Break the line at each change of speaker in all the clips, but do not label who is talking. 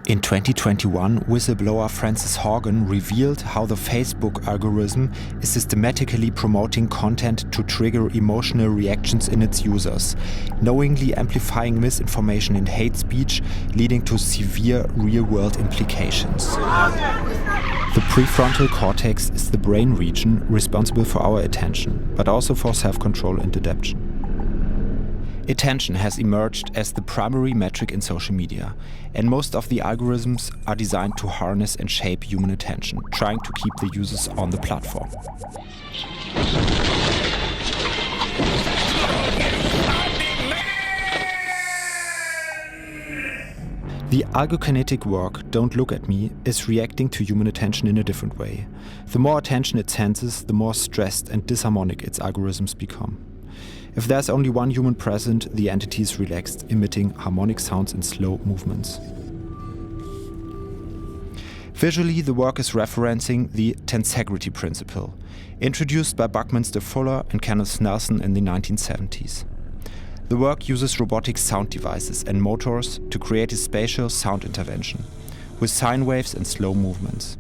In 2021, whistleblower Frances Haugen revealed how the Facebook algorithm is systematically promoting content to trigger emotional reactions in its users, knowingly amplifying misinformation and hate speech, leading to severe real-world implications. The prefrontal cortex is the brain region responsible for our attention, but also for self-control and adaptation. Attention has emerged as the primary metric in social media, and most of the algorithms are designed to harness and shape human attention, trying to keep the users on the platform. The algokinetic work, Don't Look at Me, is reacting to human attention in a different way. The more attention it senses, the more stressed and disharmonic its algorithms become. If there's only one human present, the entity is relaxed, emitting harmonic sounds and slow movements. Visually, the work is referencing the tensegrity principle, introduced by Buckminster Fuller and Kenneth Nelson in the 1970s. The work uses robotic sound devices and motors to create a spatial sound intervention, with sine waves and slow movements.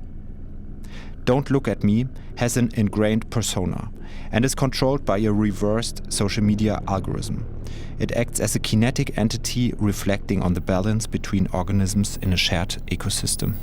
Don't Look at Me has an ingrained persona and is controlled by a reversed social media algorithm. It acts as a kinetic entity reflecting on the balance between organisms in a shared ecosystem.